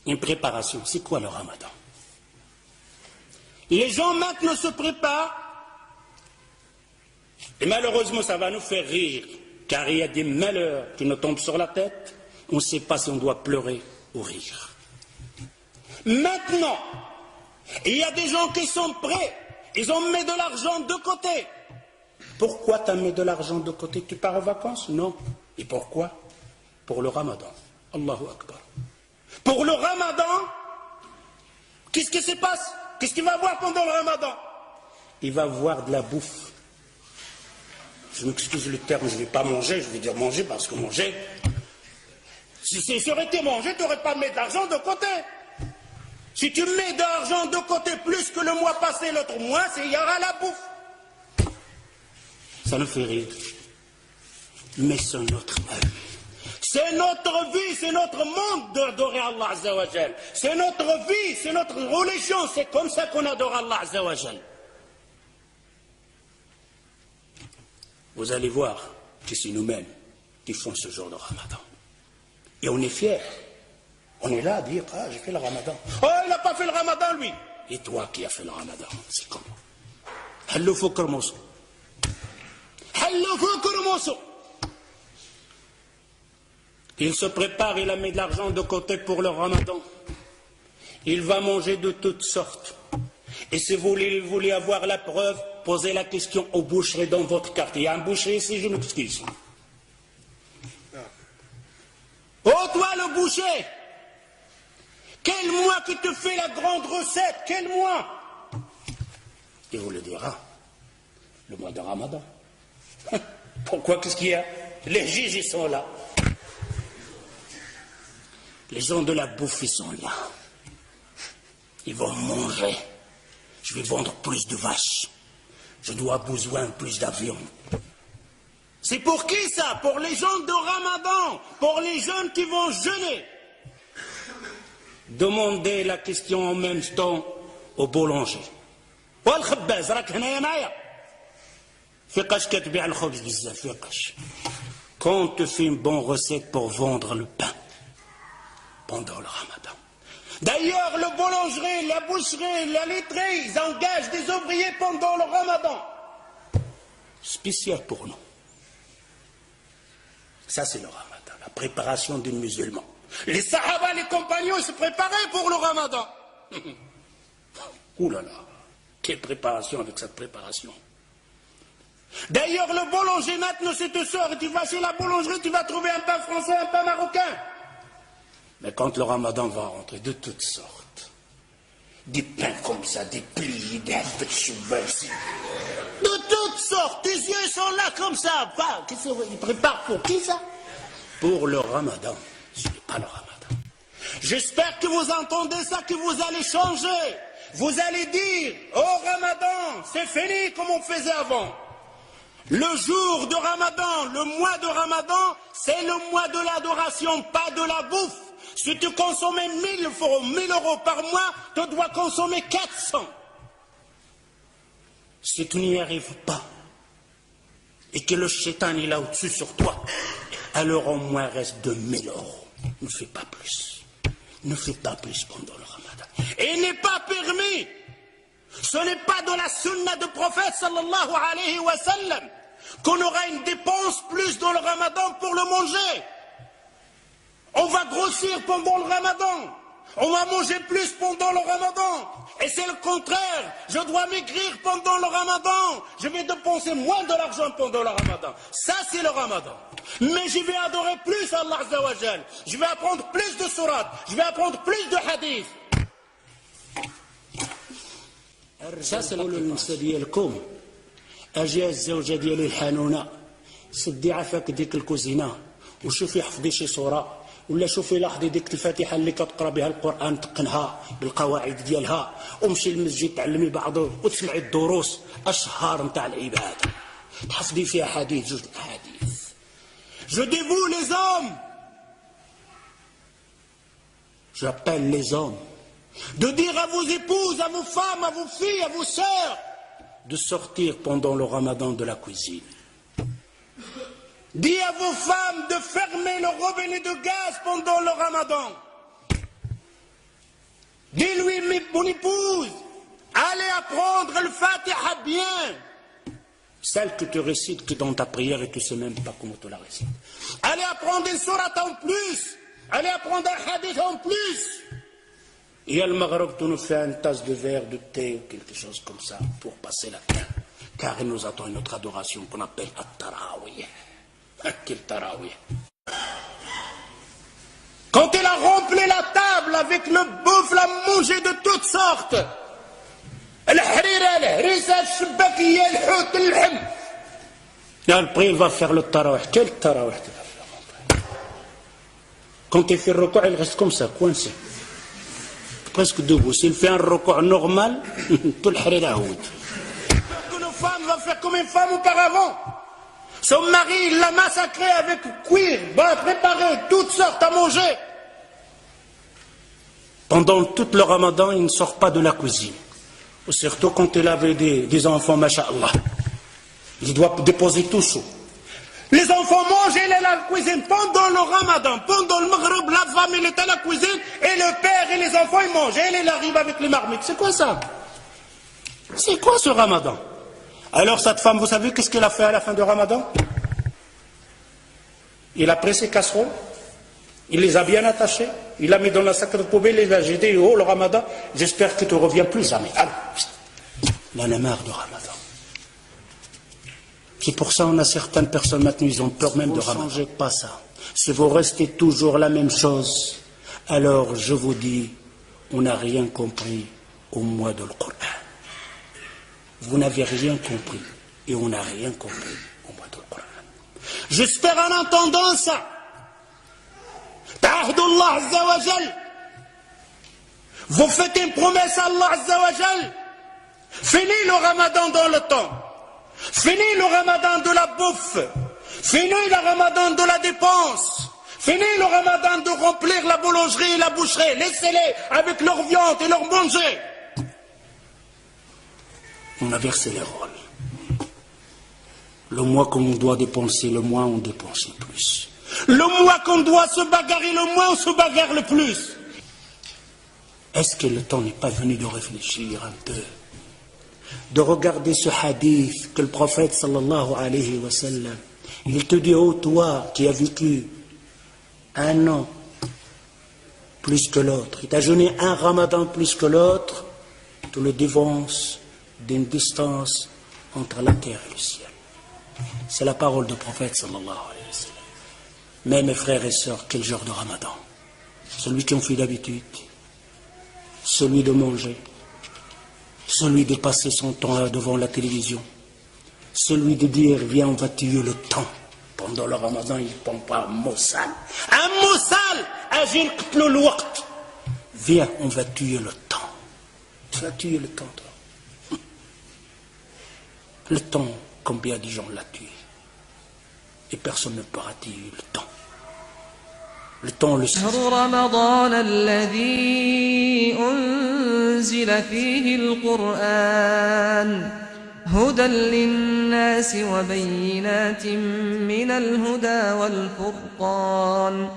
Une préparation, c'est quoi le ramadan? Les gens maintenant se préparent, et malheureusement ça va nous faire rire, car il y a des malheurs qui nous tombent sur la tête, on ne sait pas si on doit pleurer ou rire. Maintenant, il y a des gens qui sont prêts, ils ont mis de l'argent de côté. Pourquoi tu as mis de l'argent de côté? Tu pars en vacances? Non. Et pourquoi? Pour le ramadan. Allahu Akbar. Pour le ramadan, qu'est-ce qui se passe? Qu'est-ce qu'il va voir pendant le ramadan? Il va voir de la bouffe. Je m'excuse le terme, je ne vais pas manger, je vais dire manger parce que manger, si ça aurait été manger, tu n'aurais pas mis de l'argent de côté. Si tu mets de l'argent de côté plus que le mois passé, l'autre mois, il y aura la bouffe. Ça nous fait rire. Mais c'est notre vie. C'est notre vie, c'est notre monde d'adorer Allah Azza wa Jal. C'est notre vie, c'est notre religion, c'est comme ça qu'on adore Allah Azza wa Jal. Vous allez voir que c'est nous-mêmes qui font ce genre de ramadan. Et on est fiers. On est là à dire, ah, j'ai fait le ramadan. Oh, il n'a pas fait le ramadan, lui. Et toi qui as fait le ramadan, c'est comment? Hallo fukr mosso. Hallo fukr mosso. Il se prépare, il a mis de l'argent de côté pour le ramadan. Il va manger de toutes sortes. Et si vous voulez avoir la preuve, posez la question aux boucheries dans votre quartier. Il y a un boucher ici, je m'excuse. Oh, toi le boucher, quel mois que te fait la grande recette? Quel mois? Il vous le dira. Le mois de ramadan. Pourquoi? Qu'est-ce qu'il y a? Les juges, ils sont là. Les gens de la bouffe, ils sont là. Ils vont manger. Je vais vendre plus de vaches. Je dois besoin plus d'avions. C'est pour qui ça? Pour les gens de Ramadan, pour les jeunes qui vont jeûner. Demandez la question en même temps au boulanger. والخباز راك هنايا معايا فيقاش كتبيع الخبز بزاف فيقاش. Quand tu fais une bonne recette pour vendre le pain pendant le ramadan. D'ailleurs, le boulangerie, la boucherie, la laiterie, ils engagent des ouvriers pendant le ramadan. Spécial pour nous. Ça, c'est le ramadan, la préparation des musulmans. Les sahaba, les compagnons, ils se préparaient pour le ramadan. Ouh là là, quelle préparation avec cette préparation. D'ailleurs, le boulanger, maintenant, c'est te sort et tu vas chez la boulangerie, tu vas trouver un pain français, un pain marocain. Mais quand le ramadan va rentrer, de toutes sortes, des pains comme ça, des pliés, des cheval, de toutes sortes, tes yeux sont là comme ça. Qu'est-ce qu'ils préparent pour qui ça? Pour le ramadan. Ce n'est pas le ramadan. J'espère que vous entendez ça, que vous allez changer. Vous allez dire, oh ramadan, c'est fini comme on faisait avant. Le jour de ramadan, le mois de ramadan, c'est le mois de l'adoration, pas de la bouffe. Si tu consommais 1000 euros par mois, tu dois consommer 400. Si tu n'y arrives pas, et que le shaitan est là au-dessus sur toi, alors au moins reste 2000 euros. Ne fais pas plus. Ne fais pas plus pendant le ramadan. Et il n'est pas permis. Ce n'est pas de la sunna du prophète sallallahu alayhi wa sallam qu'on aura une dépense plus dans le ramadan pour le manger. On va grossir pendant le ramadan. On va manger plus pendant le ramadan. Et c'est le contraire. Je dois maigrir pendant le ramadan. Je vais dépenser moins de l'argent pendant le ramadan. Ça, c'est le ramadan. Mais je vais adorer plus Allah Azza wa Jal. Je vais apprendre plus de sourates. Je vais apprendre plus de hadiths. Ça, c'est النساء ديالكم. أجي الزوجة ديالي الحنونة. سدي عافاك ديك الكوزينة. وشوفي حفظي شي صورة. ولا شوفي لاحظي ديك الفاتحه اللي كتقرا بها القران تقنها بالقواعد ديالها ومشي للمسجد تعلمي بعضه وتسمعي الدروس اشهار نتاع العباده تحفظي فيها حديث جوج احاديث. Je dévoue les hommes. J'appelle les hommes de dire à vos épouses, à vos femmes, à vos filles, à vos sœurs de sortir pendant le ramadan de la cuisine. Dis à vos femmes de fermer le robinet de gaz pendant le ramadan. mon épouse, allez apprendre le Fatiha bien. Celle que tu récites que dans ta prière et tu ne sais même pas comment tu la récites. Allez apprendre une sourate en plus. Allez apprendre un hadith en plus. Et à Maghreb, tu nous fais une tasse de verre, de thé ou quelque chose comme ça pour passer la fin. Car il nous attend une autre adoration qu'on appelle At-Tarawih. Quel Tarawih. Quand il a rempli la table avec le bouffe, l'a mangé de toutes sortes. Et après, il va faire le tarawih. Quel tarawih tu vas faire? Quand il fait le recours, il reste comme ça, coincé. Presque debout. S'il fait un recours normal, tout le harira houd. Une femme va faire comme une femme auparavant. Son mari, il l'a massacré avec cuir, va préparer toutes sortes à manger. Pendant tout le ramadan, il ne sort pas de la cuisine. Surtout quand il avait des enfants, masha'Allah. Il doit déposer tout ça. Les enfants mangent, il est à la cuisine. Pendant le ramadan, pendant le maghreb, la femme, elle est à la cuisine, et le père et les enfants, ils mangent. Et il arrive avec les marmites. C'est quoi ça? C'est quoi ce ramadan? Alors cette femme, vous savez qu'est-ce qu'elle a fait à la fin du ramadan? Il a pris ses casseroles, il les a bien attachées, il l'a mis dans la sac de poubelle, il a dit, oh le ramadan, j'espère que tu ne reviens plus jamais. Alors, il en a marre du ramadan. C'est pour ça qu'on a certaines personnes maintenant, ils ont peur même de ramadan. Ne changez pas ça. Si vous restez toujours la même chose, alors je vous dis, on n'a rien compris au mois de l'Coran. Vous n'avez rien compris et on n'a rien compris au mois de l'Coran. J'espère en entendant ça. Ta'ahdullah Azza wa Jal. Vous faites une promesse à Allah Azza wa Jal. Finis le ramadan dans le temps. Finis le ramadan de la bouffe. Finis le ramadan de la dépense. Finis le ramadan de remplir la boulangerie et la boucherie. Laissez-les avec leur viande et leur manger. On a versé les rôles. Le mois qu'on doit dépenser, le mois on dépense le plus. Le mois qu'on doit se bagarrer, le mois on se bagarre le plus. Est-ce que le temps n'est pas venu de réfléchir un peu? De regarder ce hadith que le prophète sallallahu alayhi wa sallam, il te dit, oh toi qui as vécu un an plus que l'autre, il t'a jeûné un ramadan plus que l'autre, tu le dévances d'une distance entre la terre et le ciel. C'est la parole du prophète sallallahu alayhi wa sallam. Mais mes frères et sœurs, quel genre de ramadan? Celui qui en fait d'habitude, celui de manger, celui de passer son temps devant la télévision, celui de dire viens on va tuer le temps. Pendant le ramadan il ne prend pas un mot sale. Un mot sale, agir le waqt. Viens on va tuer le temps. Tu vas tuer le temps toi. Le temps, combien de gens l'a tué? Et personne ne pourra tuer le temps. Le temps le sait. رمضان الذي أنزل فيه القرآن هدى للناس وبينات من الهدى والفرقان